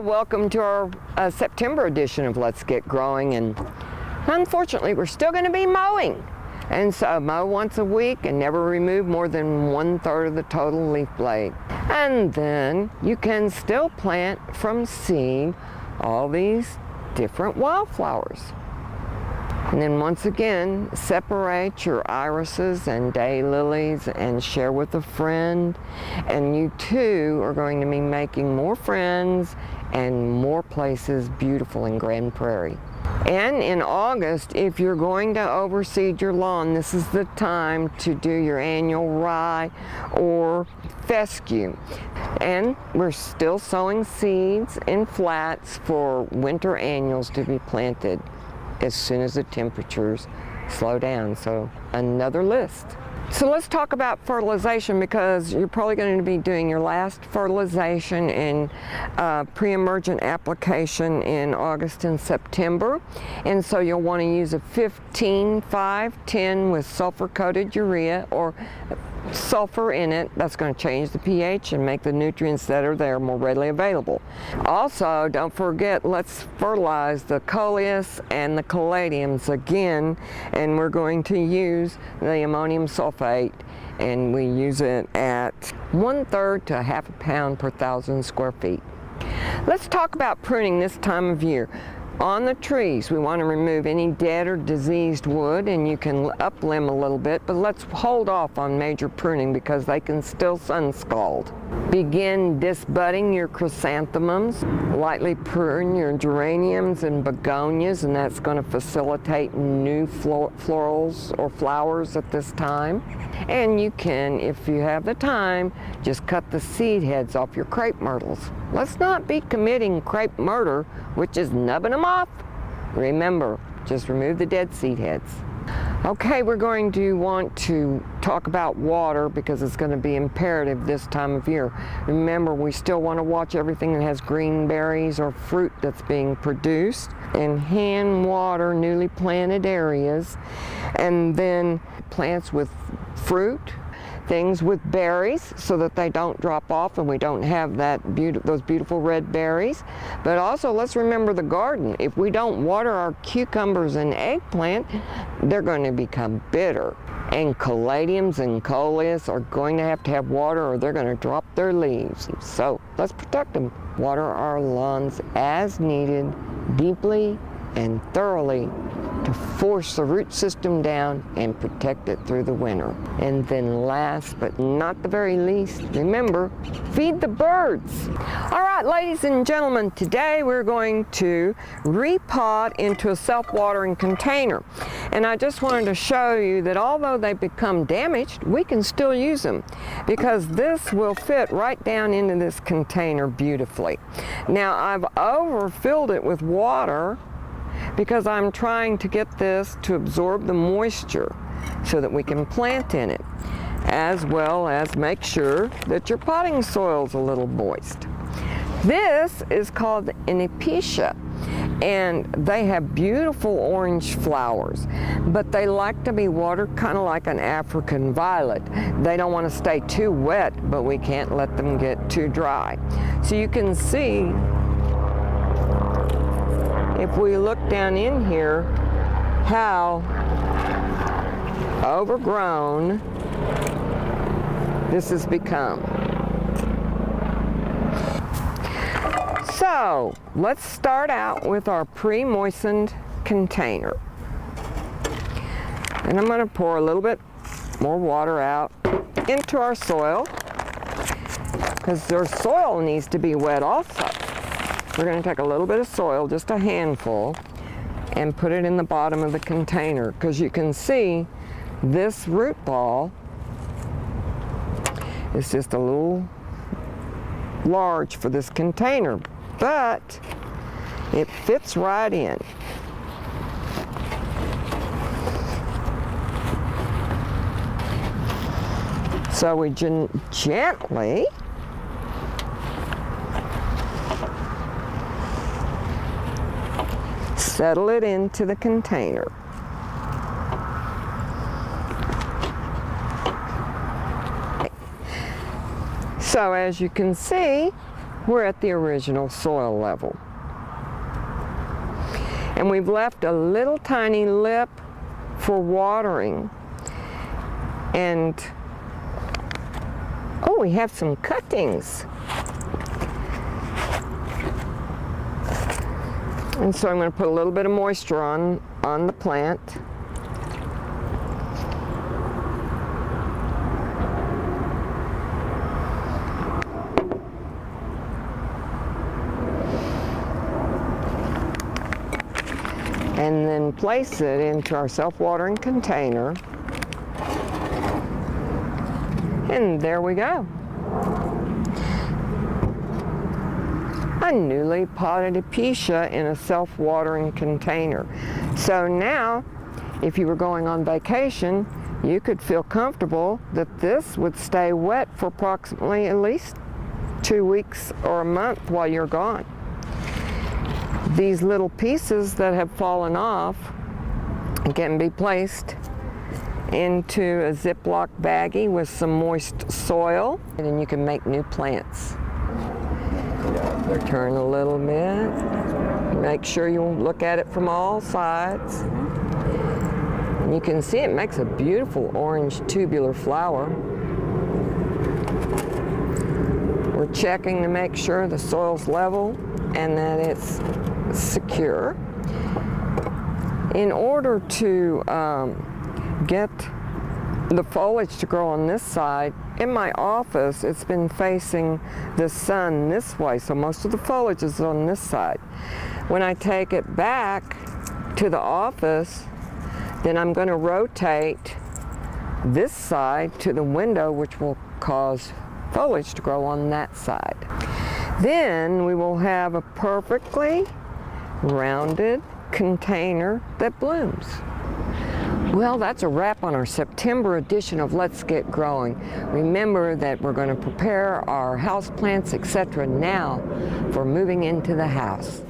welcome to our September edition of Let's Get Growing, and unfortunately we're still going to be mowing. And so mow once a week and never remove more than 1/3 of the total leaf blade. And then you can still plant from seed all these different wildflowers. And then once again, separate your irises and daylilies and share with a friend. And you too are going to be making more friends and more places beautiful in Grand Prairie. And in August, if you're going to overseed your lawn, this is the time to do your annual rye or fescue. And we're still sowing seeds in flats for winter annuals to be planted as soon as the temperatures slow down. So another list. So let's talk about fertilization, because you're probably going to be doing your last fertilization and pre-emergent application in August and September. And so you'll want to use a 15-5-10 with sulfur-coated urea or sulfur in it. That's going to change the pH and make the nutrients that are there more readily available. Also, don't forget, let's fertilize the coleus and the caladiums again, and we're going to use the ammonium sulfate, and we use it at 1/3 to 1/2 pound per 1,000 square feet. Let's talk about pruning this time of year. On the trees, we want to remove any dead or diseased wood, and you can uplimb a little bit, but let's hold off on major pruning because they can still sun scald. Begin disbudding your chrysanthemums. Lightly prune your geraniums and begonias, and that's going to facilitate new florals or flowers at this time. And you can, if you have the time, just cut the seed heads off your crepe myrtles. Let's not be committing crepe murder, which is nubbing them off. Remember, just remove the dead seed heads. Okay, we're going to want to talk about water because it's going to be imperative this time of year. Remember, we still want to watch everything that has green berries or fruit that's being produced, and hand water newly planted areas, and then plants with fruit, things with berries so that they don't drop off and we don't have those beautiful red berries. But also, let's remember the garden. If we don't water our cucumbers and eggplant, they're going to become bitter. And caladiums and coleus are going to have water or they're going to drop their leaves. So let's protect them. Water our lawns as needed, deeply and thoroughly, to force the root system down and protect it through the winter. And then last but not the very least, remember, feed the birds. All right, ladies and gentlemen, today we're going to repot into a self-watering container. And I just wanted to show you that although they become damaged, we can still use them because this will fit right down into this container beautifully. Now, I've overfilled it with water because I'm trying to get this to absorb the moisture so that we can plant in it, as well as make sure that your potting soil's a little moist. This is called an epicea, and they have beautiful orange flowers, but they like to be watered kind of like an African violet. They don't want to stay too wet, but we can't let them get too dry. So you can see, if we look down in here, how overgrown this has become. So let's start out with our pre-moistened container. And I'm going to pour a little bit more water out into our soil because our soil needs to be wet also. We're going to take a little bit of soil, just a handful, and put it in the bottom of the container, because you can see this root ball is just a little large for this container, but it fits right in. So we gently settle it into the container. So as you can see, we're at the original soil level. And we've left a little tiny lip for watering. And, oh, we have some cuttings. And so I'm going to put a little bit of moisture on the plant. And then place it into our self-watering container. And there we go. A newly potted acacia in a self-watering container. So now, if you were going on vacation, you could feel comfortable that this would stay wet for approximately at least 2 weeks or a month while you're gone. These little pieces that have fallen off can be placed into a Ziploc baggie with some moist soil, and then you can make new plants. Turn a little bit. Make sure you look at it from all sides. And you can see it makes a beautiful orange tubular flower. We're checking to make sure the soil's level and that it's secure. In order to get the foliage to grow on this side, in my office it's been facing the sun this way, so most of the foliage is on this side. When I take it back to the office, then I'm going to rotate this side to the window, which will cause foliage to grow on that side. Then we will have a perfectly rounded container that blooms. Well, that's a wrap on our September edition of Let's Get Growing. Remember that we're going to prepare our house plants, etc. now for moving into the house.